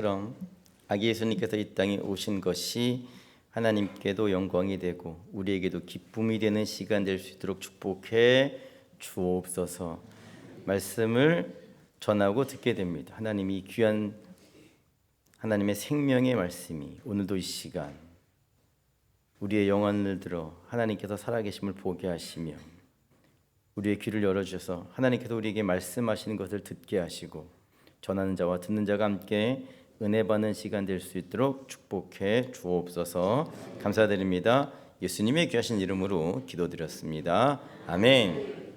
그럼 아기 예수님께서 이 땅에 오신 것이 하나님께도 영광이 되고 우리에게도 기쁨이 되는 시간 될 수 있도록 축복해 주옵소서. 말씀을 전하고 듣게 됩니다. 하나님이 귀한 하나님의 생명의 말씀이 오늘도 이 시간 우리의 영혼을 들어 하나님께서 살아계심을 보게 하시며 우리의 귀를 열어주셔서 하나님께서 우리에게 말씀하시는 것을 듣게 하시고 전하는 자와 듣는 자가 함께 은혜 받는 시간 될 수 있도록 축복해 주옵소서. 감사드립니다. 예수님의 귀하신 이름으로 기도드렸습니다. 아멘.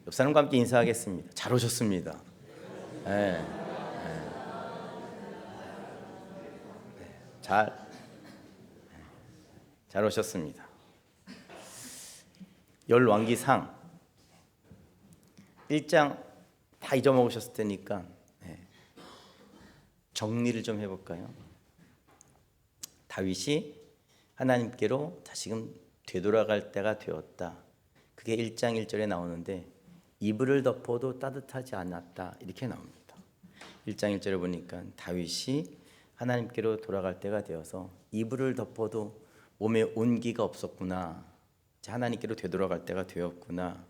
옆 사람과 함께 인사하겠습니다. 잘 오셨습니다. 네. 잘 오셨습니다. 열왕기상 1장 다 잊어먹으셨을 테니까 정리를 좀 해볼까요? 다윗이 하나님께로 다시금 되돌아갈 때가 되었다. 그게 1장 1절에 나오는데 이불을 덮어도 따뜻하지 않았다 이렇게 나옵니다. 1장 1절에 보니까 다윗이 하나님께로 돌아갈 때가 되어서 이불을 덮어도 몸에 온기가 없었구나. 하나님께로 되돌아갈 때가 되었구나.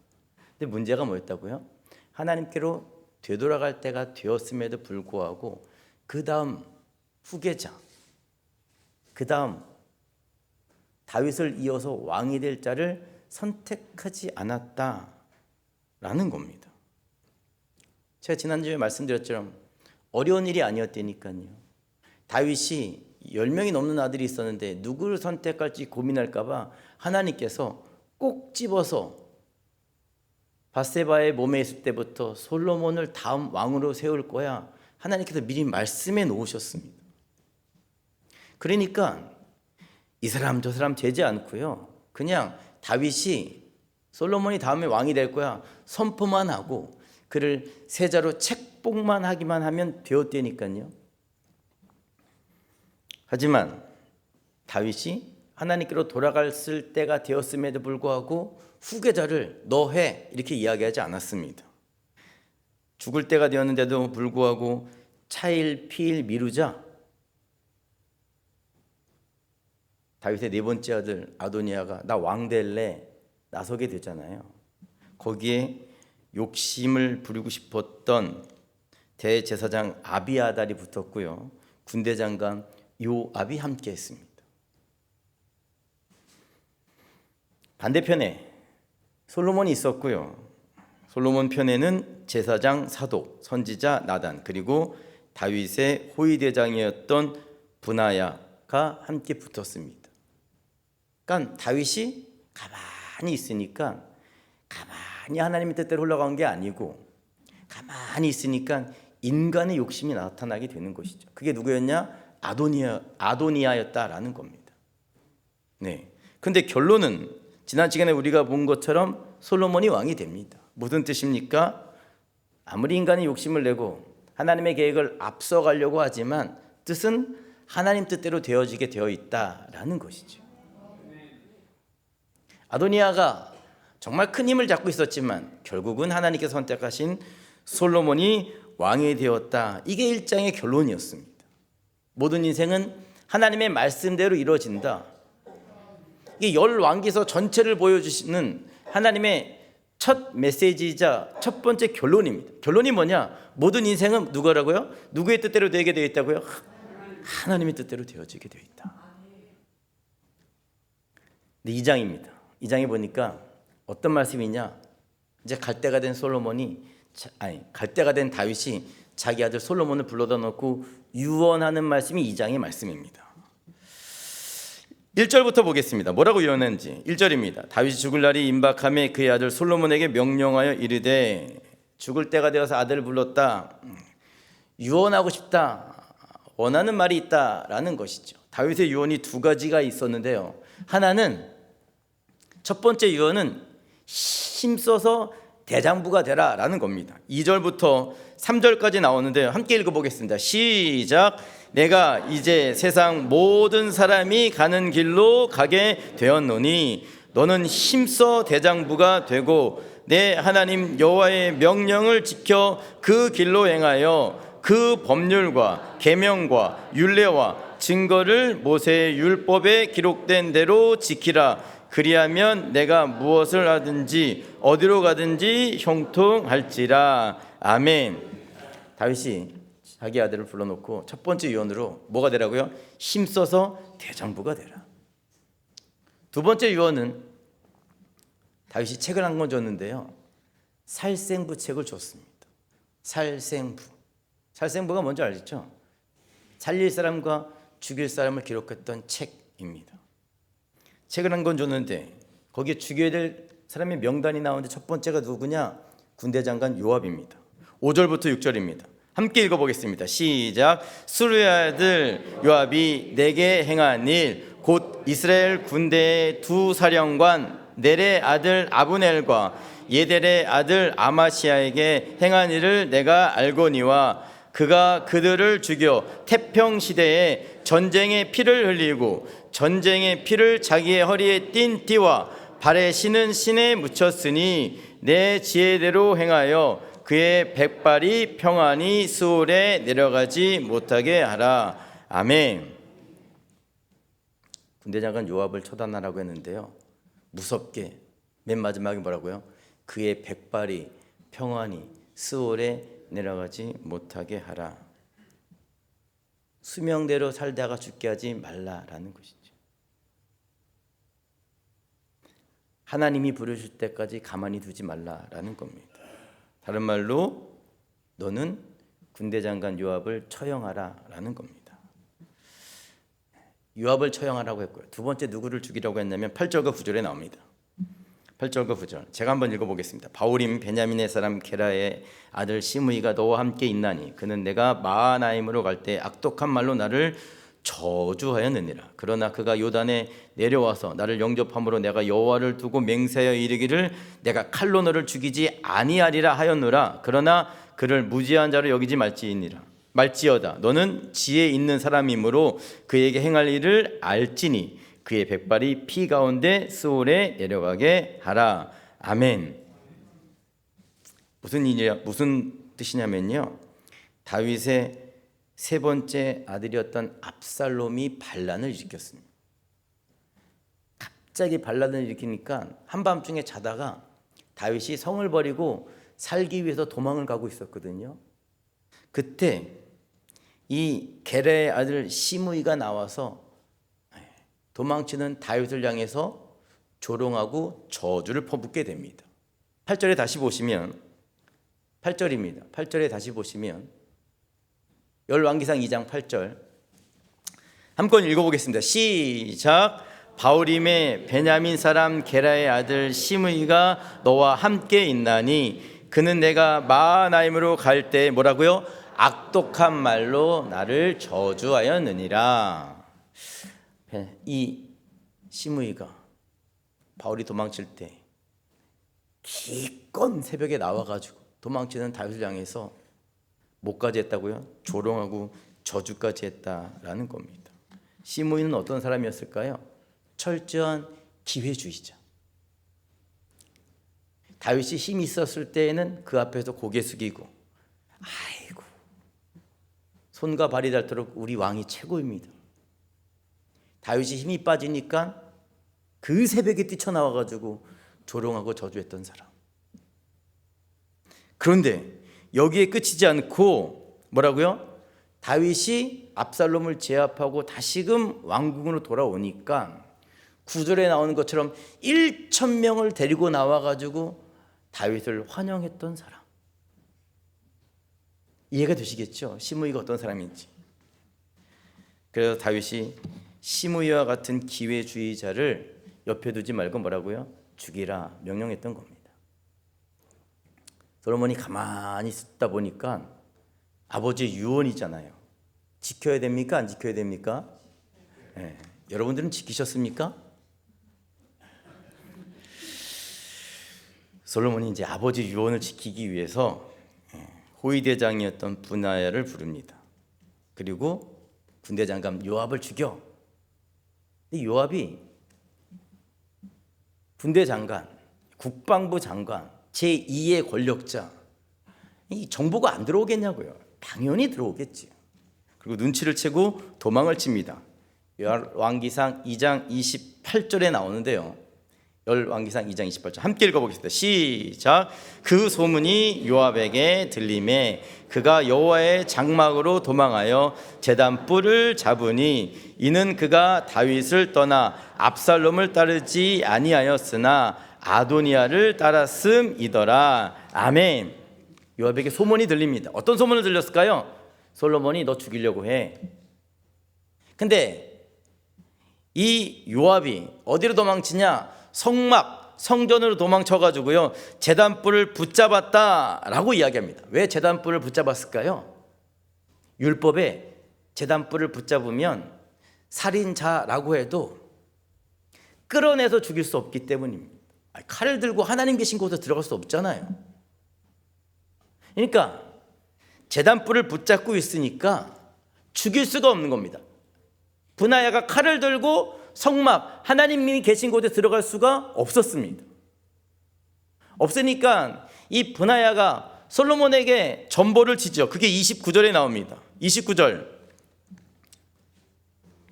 근데 문제가 뭐였다고요? 하나님께로 되돌아갈 때가 되었음에도 불구하고 그 다음 후계자, 그 다음 다윗을 이어서 왕이 될 자를 선택하지 않았다라는 겁니다. 제가 지난주에 말씀드렸처럼 어려운 일이 아니었다니까요. 다윗이 10명이 넘는 아들이 있었는데 누구를 선택할지 고민할까 봐 하나님께서 꼭 집어서 밧세바의 몸에 있을 때부터 솔로몬을 다음 왕으로 세울 거야. 하나님께서 미리 말씀해 놓으셨습니다. 그러니까 이 사람 저 사람 되지 않고요. 그냥 다윗이 솔로몬이 다음에 왕이 될 거야 선포만 하고 그를 세자로 책봉만 하기만 하면 되었다니까요. 하지만 다윗이 하나님께로 돌아갔을 때가 되었음에도 불구하고 후계자를 너 해 이렇게 이야기하지 않았습니다. 죽을 때가 되었는데도 불구하고 차일 피일 미루자 다윗의 네 번째 아들 아도니아가 나 왕 될래 나서게 되잖아요. 거기에 욕심을 부리고 싶었던 대제사장 아비아달이 붙었고요. 군대 장관 요압이 함께 했습니다. 반대편에 솔로몬이 있었고요. 솔로몬 편에는 제사장 사독, 선지자 나단, 그리고 다윗의 호위대장이었던 분하야가 함께 붙었습니다. 그러니까 다윗이 가만히 있으니까 가만히 하나님의 뜻대로 흘러간 게 아니고 가만히 있으니까 인간의 욕심이 나타나게 되는 것이죠. 그게 누구였냐? 아도니아였다라는 겁니다. 네. 근데 결론은 지난 시간에 우리가 본 것처럼 솔로몬이 왕이 됩니다. 무슨 뜻입니까? 아무리 인간이 욕심을 내고 하나님의 계획을 앞서가려고 하지만 뜻은 하나님 뜻대로 되어지게 되어 있다라는 것이죠. 아도니아가 정말 큰 힘을 잡고 있었지만 결국은 하나님께서 선택하신 솔로몬이 왕이 되었다. 이게 1장의 결론이었습니다. 모든 인생은 하나님의 말씀대로 이루어진다. 이게 열왕기서 전체를 보여주시는 하나님의 첫 메시지이자 첫 번째 결론입니다. 결론이 뭐냐? 모든 인생은 누구라고요? 누구의 뜻대로 되게 되어 있다고요? 하나님의 뜻대로 되어지게 되어 있다. 근데 2장입니다. 2장에 보니까 어떤 말씀이냐? 이제 갈 때가 된 갈 때가 된 다윗이 자기 아들 솔로몬을 불러다 놓고 유언하는 말씀이 2장의 말씀입니다. 1절부터 보겠습니다. 뭐라고 유언했는지. 1절입니다. 다윗이 죽을 날이 임박함에 그의 아들 솔로몬에게 명령하여 이르되 죽을 때가 되어서 아들을 불렀다. 유언하고 싶다. 원하는 말이 있다라는 것이죠. 다윗의 유언이 두 가지가 있었는데요. 하나는 첫 번째 유언은 힘써서 대장부가 되라라는 겁니다. 2절부터 3절까지 나오는데요. 함께 읽어보겠습니다. 시작. 내가 이제 세상 모든 사람이 가는 길로 가게 되었노니 너는 힘써 대장부가 되고 내 하나님 여호와의 명령을 지켜 그 길로 행하여 그 법률과 계명과 율례와 증거를 모세의 율법에 기록된 대로 지키라. 그리하면 내가 무엇을 하든지 어디로 가든지 형통할지라. 아멘. 다윗이 자기 아들을 불러놓고 첫 번째 유언으로 뭐가 되라고요? 힘써서 대장부가 되라. 두 번째 유언은 다윗이 책을 한 권 줬는데요, 살생부 책을 줬습니다. 살생부가 뭔지 알죠? 살릴 사람과 죽일 사람을 기록했던 책입니다. 책을 한 권 줬는데 거기에 죽여야 될 사람의 명단이 나오는데 첫 번째가 누구냐? 군대 장관 요압입니다. 5절부터 6절입니다. 함께 읽어보겠습니다. 시작. 수르의 아들 요압이 내게 행한 일, 곧 이스라엘 군대의 두 사령관 넬의 아들 아브넬과 예델의 아들 아마시아에게 행한 일을 내가 알거니와 그가 그들을 죽여 태평시대에 전쟁의 피를 흘리고 전쟁의 피를 자기의 허리에 띤 띠와 발에 신은 신에 묻혔으니 내 지혜대로 행하여 그의 백발이 평안히 수월에 내려가지 못하게 하라. 아멘. 군대장관 요압을 처단하라고 했는데요, 무섭게 맨 마지막에 뭐라고요? 그의 백발이 평안히 수월에 내려가지 못하게 하라. 수명대로 살다가 죽게 하지 말라라는 것이죠. 하나님이 부르실 때까지 가만히 두지 말라라는 겁니다. 다른 말로 너는 군대장관 요압을 처형하라라는 겁니다. 요압을 처형하라고 했고요. 두 번째 누구를 죽이라고 했냐면 8절과 9절에 나옵니다. 8절과 9절 제가 한번 읽어보겠습니다. 바울임 베냐민의 사람 게라의 아들 시므이가 너와 함께 있나니 그는 내가 마하나임으로 갈 때 악독한 말로 나를 저주하였느니라. 그러나 그가 요단에 내려와서 나를 영접함으로 내가 여호와를 두고 맹세하여 이르기를 내가 칼로 너를 죽이지 아니하리라 하였노라. 그러나 그를 무지한 자로 여기지 말지어다. 너는 지혜 있는 사람이므로 그에게 행할 일을 알지니 그의 백발이 피 가운데 스올에 내려가게 하라. 아멘. 무슨 뜻이냐면요, 다윗의 세 번째 아들이었던 압살롬이 반란을 일으켰습니다. 갑자기 반란을 일으키니까 한밤중에 자다가 다윗이 성을 버리고 살기 위해서 도망을 가고 있었거든요. 그때 이 게라의 아들 시므이가 나와서 도망치는 다윗을 향해서 조롱하고 저주를 퍼붓게 됩니다. 8절에 다시 보시면 8절입니다. 8절에 다시 보시면 열왕기상 2장 8절 한번 읽어보겠습니다. 시작. 바울임의 베냐민 사람 게라의 아들 시므이가 너와 함께 있나니 그는 내가 마하나임으로 갈 때 뭐라고요? 악독한 말로 나를 저주하였느니라. 이 시므이가 바울이 도망칠 때 기껏 새벽에 나와가지고 도망치는 다윗을 향해서 뭐까지 했다고요? 조롱하고 저주까지 했다라는 겁니다. 시므이는 어떤 사람이었을까요? 철저한 기회주의자. 다윗이 힘이 있었을 때에는 그 앞에서 고개 숙이고 아이고 손과 발이 닳도록 우리 왕이 최고입니다. 다윗이 힘이 빠지니까 그 새벽에 뛰쳐나와가지고 조롱하고 저주했던 사람. 그런데 여기에 끝이지 않고 뭐라고요? 다윗이 압살롬을 제압하고 다시금 왕궁으로 돌아오니까 9절에 나오는 것처럼 1,000명을 데리고 나와가지고 다윗을 환영했던 사람. 이해가 되시겠죠? 시므이가 어떤 사람인지. 그래서 다윗이 시므이와 같은 기회주의자를 옆에 두지 말고 뭐라고요? 죽이라 명령했던 겁니다. 솔로몬이 가만히 있다 보니까 아버지의 유언이잖아요. 지켜야 됩니까? 안 지켜야 됩니까? 네. 여러분들은 지키셨습니까? 솔로몬이 이제 아버지 유언을 지키기 위해서 호위대장이었던 분하야를 부릅니다. 그리고 군대장관 요압을 죽여. 이 요압이 군대장관, 국방부 장관, 제2의 권력자, 이 정보가 안 들어오겠냐고요. 당연히 들어오겠지. 그리고 눈치를 채고 도망을 칩니다. 열왕기상 2장 28절에 나오는데요. 열왕기상 2장 28절 함께 읽어보겠습니다. 시작. 그 소문이 요압에게 들림에 그가 여호와의 장막으로 도망하여 제단뿔을 잡으니 이는 그가 다윗을 떠나 압살롬을 따르지 아니하였으나 아도니아를 따랐음이더라. 아멘. 요압에게 소문이 들립니다. 어떤 소문을 들렸을까요? 솔로몬이 너 죽이려고 해. 근데 이 요압이 어디로 도망치냐? 성막, 성전으로 도망쳐가지고요 제단뿔을 붙잡았다라고 이야기합니다. 왜 제단뿔을 붙잡았을까요? 율법에 제단뿔을 붙잡으면 살인자라고 해도 끌어내서 죽일 수 없기 때문입니다. 칼을 들고 하나님 계신 곳에 들어갈 수 없잖아요. 그러니까 제단뿔을 붙잡고 있으니까 죽일 수가 없는 겁니다. 브나야가 칼을 들고 성막, 하나님이 계신 곳에 들어갈 수가 없었습니다. 없으니까 이 브나야가 솔로몬에게 전보를 치죠. 그게 29절에 나옵니다. 29절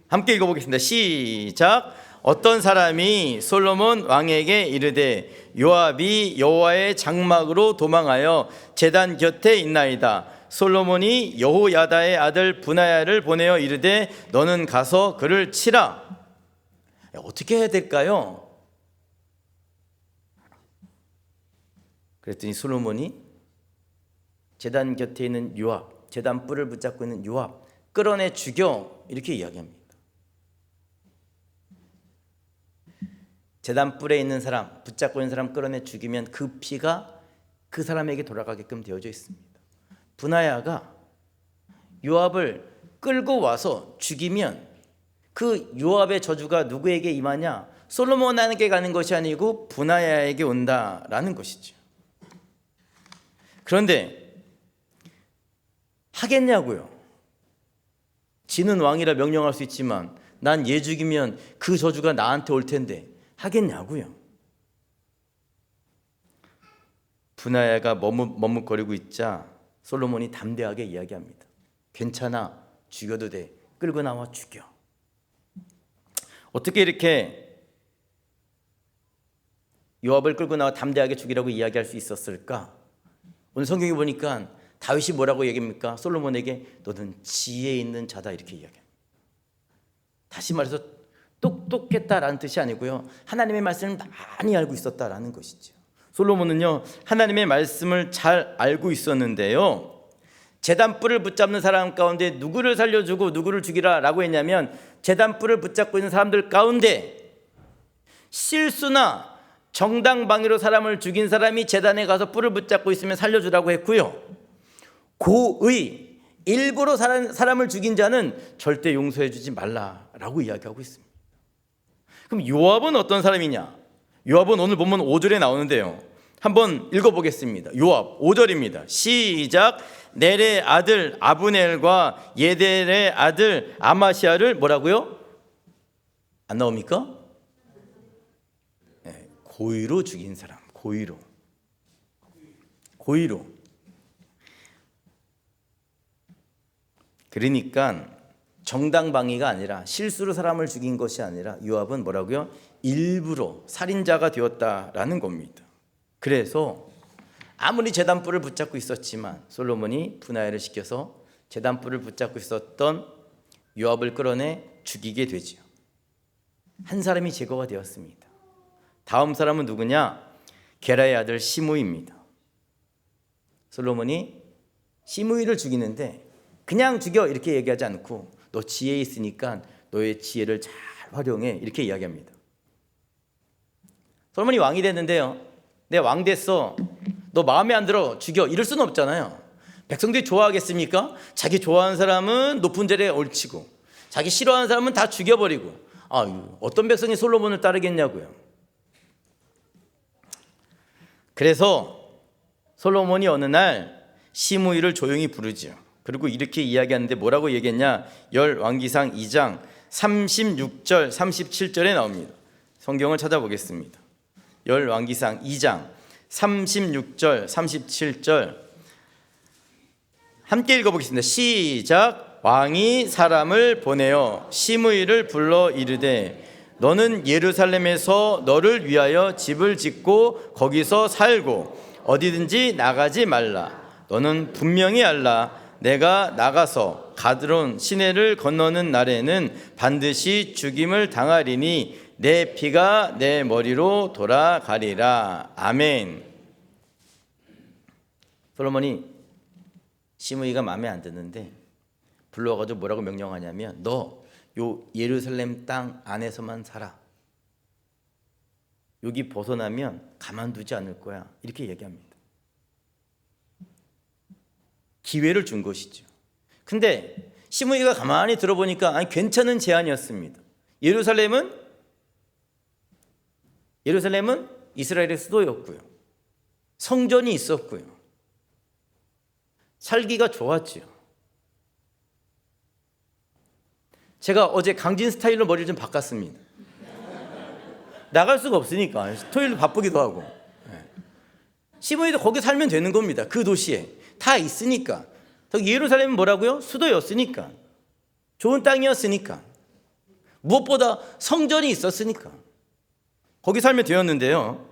함께 읽어보겠습니다. 시작. 어떤 사람이 솔로몬 왕에게 이르되 요압이 여호와의 장막으로 도망하여 제단 곁에 있나이다. 솔로몬이 여호야다의 아들 브나야를 보내어 이르되 너는 가서 그를 치라. 어떻게 해야 될까요? 그랬더니 솔로몬이 제단 곁에 있는 요압, 제단 뿔을 붙잡고 있는 요압 끌어내 죽여, 이렇게 이야기합니다. 제단 뿔에 있는 사람, 붙잡고 있는 사람 끌어내 죽이면 그 피가 그 사람에게 돌아가게끔 되어져 있습니다. 브나야가 요압을 끌고 와서 죽이면 그 요압의 저주가 누구에게 임하냐? 솔로몬에게 가는 것이 아니고 브나야에게 온다라는 것이죠. 그런데 하겠냐고요? 지는 왕이라 명령할 수 있지만 난 얘 죽이면 그 저주가 나한테 올 텐데 하겠냐고요? 브나야가 머뭇거리고 있자 솔로몬이 담대하게 이야기합니다. 괜찮아, 죽여도 돼. 끌고 나와 죽여. 어떻게 이렇게 요압을 끌고 나와 담대하게 죽이라고 이야기할 수 있었을까? 오늘 성경에 보니까 다윗이 뭐라고 얘기합니까? 솔로몬에게 너는 지혜 있는 자다, 이렇게 이야기합니다. 다시 말해서 똑똑했다라는 뜻이 아니고요, 하나님의 말씀을 많이 알고 있었다라는 것이죠. 솔로몬은요 하나님의 말씀을 잘 알고 있었는데요, 제단뿔을 붙잡는 사람 가운데 누구를 살려주고 누구를 죽이라 라고 했냐면 제단뿔을 붙잡고 있는 사람들 가운데 실수나 정당방위로 사람을 죽인 사람이 제단에 가서 뿔을 붙잡고 있으면 살려주라고 했고요, 고의 일부러 사람을 죽인 자는 절대 용서해 주지 말라라고 이야기하고 있습니다. 그럼 요압은 어떤 사람이냐? 요압은 오늘 본문 5절에 나오는데요, 한번 읽어보겠습니다. 요압 5절입니다. 시작. 넬의 아들 아브넬과 예델의 아들 아마시아를 뭐라고요? 안 나옵니까? 네, 고의로 죽인 사람. 고의로. 그러니까 정당방위가 아니라 실수로 사람을 죽인 것이 아니라 요압은 뭐라고요? 일부러 살인자가 되었다라는 겁니다. 그래서 아무리 제단뿔을 붙잡고 있었지만 솔로몬이 브나야를 시켜서 제단뿔을 붙잡고 있었던 요압을 끌어내 죽이게 되죠. 한 사람이 제거가 되었습니다. 다음 사람은 누구냐? 게라의 아들 시므이입니다. 솔로몬이 시므이를 죽이는데 그냥 죽여 이렇게 얘기하지 않고 너 지혜 있으니까 너의 지혜를 잘 활용해, 이렇게 이야기합니다. 솔로몬이 왕이 됐는데요, 내 왕 됐어, 너 마음에 안 들어 죽여, 이럴 수는 없잖아요. 백성들이 좋아하겠습니까? 자기 좋아하는 사람은 높은 자리에 옳히고 자기 싫어하는 사람은 다 죽여버리고, 어떤 백성이 솔로몬을 따르겠냐고요. 그래서 솔로몬이 어느 날 시므이를 조용히 부르죠. 그리고 이렇게 이야기하는데 뭐라고 얘기했냐? 열왕기상 2장 36절 37절에 나옵니다. 성경을 찾아보겠습니다. 열왕기상 2장 36절 37절 함께 읽어보겠습니다. 시작. 왕이 사람을 보내어 시므이를 불러 이르되 너는 예루살렘에서 너를 위하여 집을 짓고 거기서 살고 어디든지 나가지 말라. 너는 분명히 알라. 내가 나가서 가드론 시내를 건너는 날에는 반드시 죽임을 당하리니 내 피가 내 머리로 돌아가리라. 아멘. 솔로몬이 시므이가 마음에 안 드는데 불러가지고 뭐라고 명령하냐면 너 요 예루살렘 땅 안에서만 살아. 여기 벗어나면 가만두지 않을 거야. 이렇게 얘기합니다. 기회를 준 것이죠. 근데 시므이가 가만히 들어보니까 아니, 괜찮은 제안이었습니다. 예루살렘은 이스라엘의 수도였고요. 성전이 있었고요. 살기가 좋았죠. 제가 어제 강진 스타일로 머리를 좀 바꿨습니다. 나갈 수가 없으니까 토요일 바쁘기도 하고. 시므이도 거기 살면 되는 겁니다. 그 도시에 다 있으니까. 예루살렘은 뭐라고요? 수도였으니까. 좋은 땅이었으니까. 무엇보다 성전이 있었으니까. 거기 살면 되었는데요.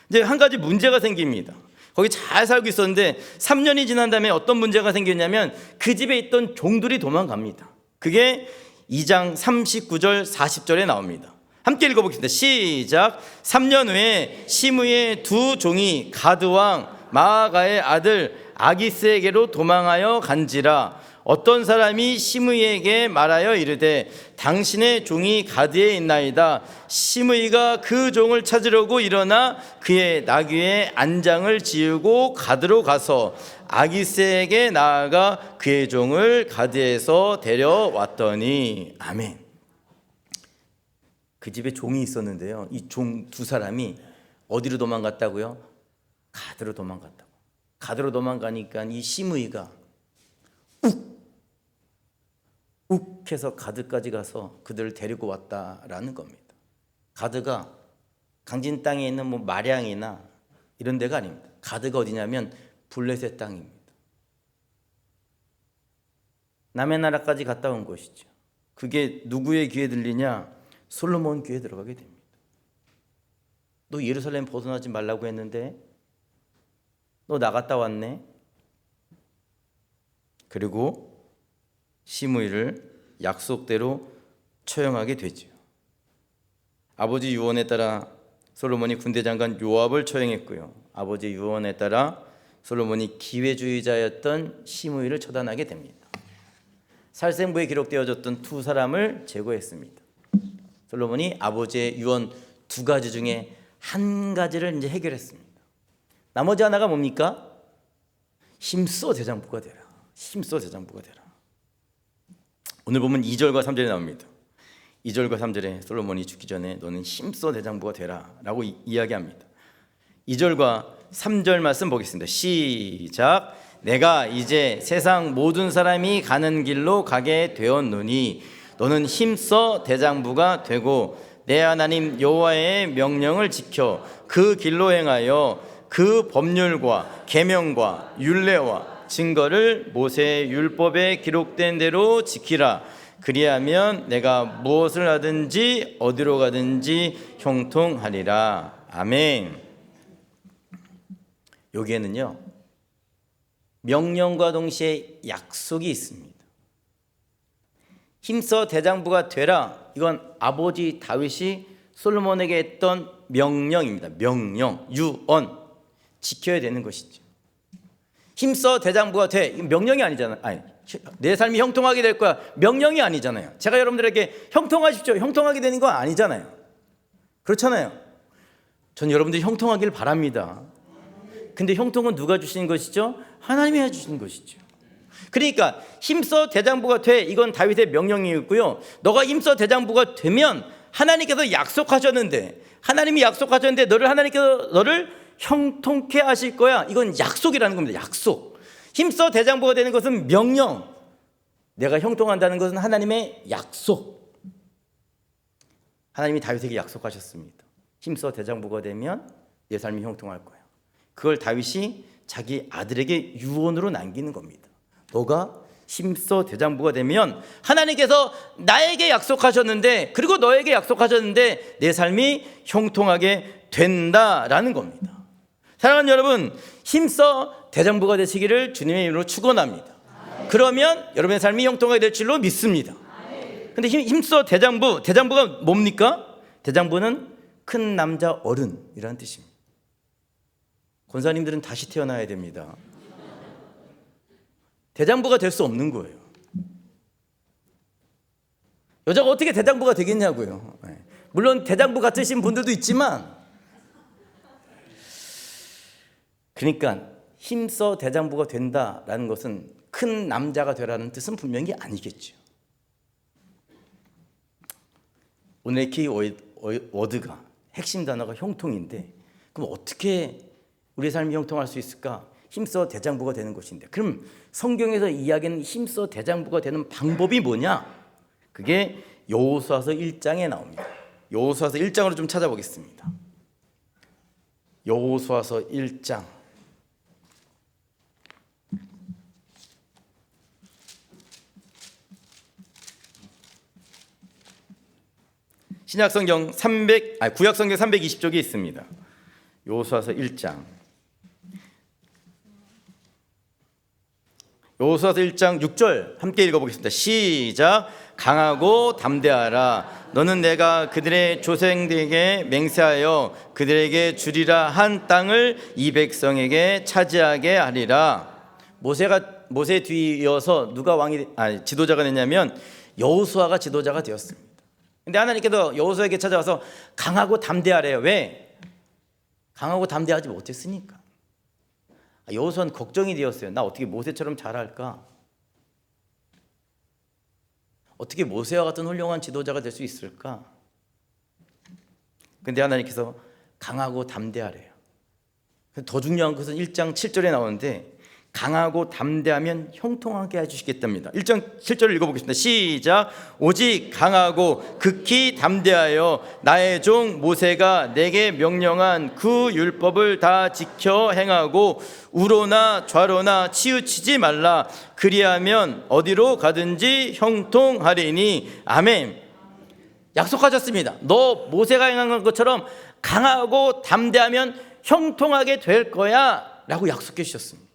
이제 한 가지 문제가 생깁니다. 거기 잘 살고 있었는데 3년이 지난 다음에 어떤 문제가 생겼냐면 그 집에 있던 종들이 도망갑니다. 그게 2장 39절 40절에 나옵니다. 함께 읽어보겠습니다. 시작. 3년 후에 시므이의 두 종이 가드왕 마아가의 아들 아기스에게로 도망하여 간지라. 어떤 사람이 시므이에게 말하여 이르되 당신의 종이 가드에 있나이다. 시므이가 그 종을 찾으려고 일어나 그의 나귀의 안장을 지우고 가드로 가서 아기스에게 나아가 그의 종을 가드에서 데려왔더니. 아멘. 그 집에 종이 있었는데요. 이 종 두 사람이 어디로 도망갔다고요? 가드로 도망갔다고. 가드로 도망가니까 이 시므이가 욱해서 가드까지 가서 그들을 데리고 왔다라는 겁니다. 가드가 강진 땅에 있는 뭐 마량이나 이런 데가 아닙니다. 가드가 어디냐면 블레셋 땅입니다. 남의 나라까지 갔다 온 것이죠. 그게 누구의 귀에 들리냐? 솔로몬 귀에 들어가게 됩니다. 너 예루살렘 벗어나지 말라고 했는데 너 나갔다 왔네. 그리고 시므이를 약속대로 처형하게 되죠. 아버지 유언에 따라 솔로몬이 군대장관 요압을 처형했고요. 아버지 유언에 따라 솔로몬이 기회주의자였던 시므이를 처단하게 됩니다. 살생부에 기록되어졌던 두 사람을 제거했습니다. 솔로몬이 아버지의 유언 두 가지 중에 한 가지를 이제 해결했습니다. 나머지 하나가 뭡니까? 힘써 대장부가 되라. 힘써 대장부가 되라. 오늘 보면 2절과 3절에 나옵니다. 2절과 3절에 솔로몬이 죽기 전에 너는 힘써 대장부가 되라 라고 이야기합니다. 2절과 3절 말씀 보겠습니다. 시작. 내가 이제 세상 모든 사람이 가는 길로 가게 되었노니 너는 힘써 대장부가 되고 내 하나님 여호와의 명령을 지켜 그 길로 행하여 그 법률과 계명과 율례와 증거를 모세의 율법에 기록된 대로 지키라. 그리하면 내가 무엇을 하든지 어디로 가든지 형통하리라. 아멘. 여기에는요 명령과 동시에 약속이 있습니다. 힘써 대장부가 되라. 이건 아버지 다윗이 솔로몬에게 했던 명령입니다. 명령, 유언 지켜야 되는 것이죠. 힘써 대장부가 돼. 이건 명령이 아니잖아요. 아니, 내 삶이 형통하게 될 거야. 명령이 아니잖아요. 제가 여러분들에게 형통하십시오. 형통하게 되는 거 아니잖아요. 그렇잖아요. 전 여러분들이 형통하기를 바랍니다. 근데 형통은 누가 주시는 것이죠? 하나님이 해주시는 것이죠. 그러니까 힘써 대장부가 돼. 이건 다윗의 명령이었고요. 너가 힘써 대장부가 되면 하나님께서 약속하셨는데 하나님이 약속하셨는데 하나님께서 너를 형통케 하실 거야. 이건 약속이라는 겁니다. 약속. 힘써 대장부가 되는 것은 명령. 내가 형통한다는 것은 하나님의 약속. 하나님이 다윗에게 약속하셨습니다. 힘써 대장부가 되면 내 삶이 형통할 거야. 그걸 다윗이 자기 아들에게 유언으로 남기는 겁니다. 너가 힘써 대장부가 되면 하나님께서 나에게 약속하셨는데, 그리고 너에게 약속하셨는데 내 삶이 형통하게 된다라는 겁니다. 사랑하는 여러분, 힘써 대장부가 되시기를 주님의 이름으로 축원합니다. 그러면 여러분의 삶이 형통하게 될 줄로 믿습니다. 근데 힘써 대장부가 뭡니까? 대장부는 큰 남자 어른이라는 뜻입니다. 권사님들은 다시 태어나야 됩니다. 대장부가 될 수 없는 거예요. 여자가 어떻게 대장부가 되겠냐고요. 물론 대장부 같으신 분들도 있지만, 그러니까 힘써 대장부가 된다라는 것은 큰 남자가 되라는 뜻은 분명히 아니겠죠. 오늘의 키워드가, 핵심 단어가 형통인데, 그럼 어떻게 우리의 삶이 형통할 수 있을까? 힘써 대장부가 되는 것인데, 그럼 성경에서 이야기하는 힘써 대장부가 되는 방법이 뭐냐? 그게 여호수아서 1장에 나옵니다. 여호수아서 1장으로 좀 찾아보겠습니다. 여호수아서 1장. 신약성경 구약성경 320쪽에 있습니다. 여호수아서 1장. 여호수아서 1장 6절 함께 읽어보겠습니다. 시작. 강하고 담대하라. 너는 내가 그들의 조상들에게 맹세하여 그들에게 주리라 한 땅을 이 백성에게 차지하게 하리라. 모세 뒤이어서 누가 지도자가 됐냐면 여호수아가 지도자가 되었습니다. 근데 하나님께서 여호수아에게 찾아와서 강하고 담대하래요. 왜? 강하고 담대하지 못했으니까. 여호수아는 걱정이 되었어요. 나 어떻게 모세처럼 잘할까? 어떻게 모세와 같은 훌륭한 지도자가 될 수 있을까? 근데 하나님께서 강하고 담대하래요. 더 중요한 것은 1장 7절에 나오는데, 강하고 담대하면 형통하게 해주시겠답니다. 1장 7절을 읽어보겠습니다. 시작. 오직 강하고 극히 담대하여 나의 종 모세가 내게 명령한 그 율법을 다 지켜 행하고 우로나 좌로나 치우치지 말라. 그리하면 어디로 가든지 형통하리니. 아멘. 약속하셨습니다. 너 모세가 행한 것처럼 강하고 담대하면 형통하게 될 거야 라고 약속해 주셨습니다.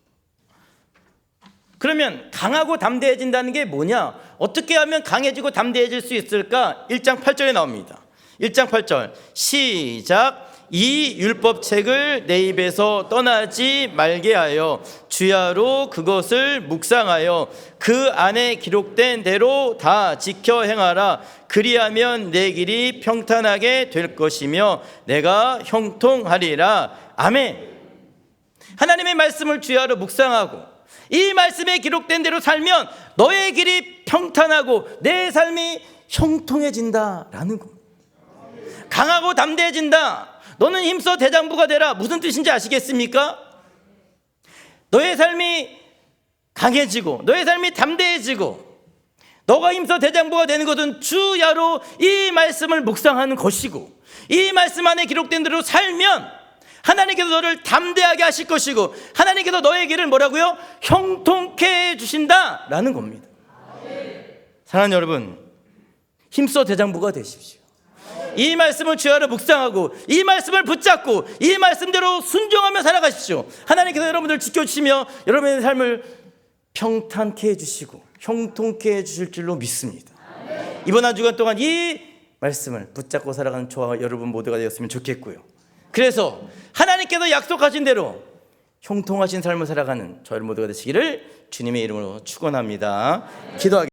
그러면 강하고 담대해진다는 게 뭐냐? 어떻게 하면 강해지고 담대해질 수 있을까? 1장 8절에 나옵니다. 1장 8절 시작. 이 율법책을 내 입에서 떠나지 말게 하여 주야로 그것을 묵상하여 그 안에 기록된 대로 다 지켜 행하라. 그리하면 내 길이 평탄하게 될 것이며 내가 형통하리라. 아멘. 하나님의 말씀을 주야로 묵상하고 이 말씀에 기록된 대로 살면 너의 길이 평탄하고 내 삶이 형통해진다라는 겁니다. 강하고 담대해진다. 너는 힘써 대장부가 되라. 무슨 뜻인지 아시겠습니까? 너의 삶이 강해지고 너의 삶이 담대해지고 너가 힘써 대장부가 되는 것은 주야로 이 말씀을 묵상하는 것이고, 이 말씀 안에 기록된 대로 살면 하나님께서 너를 담대하게 하실 것이고, 하나님께서 너의 길을 뭐라고요? 형통케 해주신다라는 겁니다. 사랑하는 여러분, 힘써 대장부가 되십시오. 이 말씀을 주야로 묵상하고 이 말씀을 붙잡고 이 말씀대로 순종하며 살아가십시오. 하나님께서 여러분들 지켜주시며 여러분의 삶을 평탄케 해주시고 형통케 해주실 줄로 믿습니다. 이번 한 주간 동안 이 말씀을 붙잡고 살아가는 저와 여러분 모두가 되었으면 좋겠고요. 그래서 하나님께서 약속하신 대로 형통하신 삶을 살아가는 저희 모두가 되시기를 주님의 이름으로 축원합니다. 기도하겠습니다.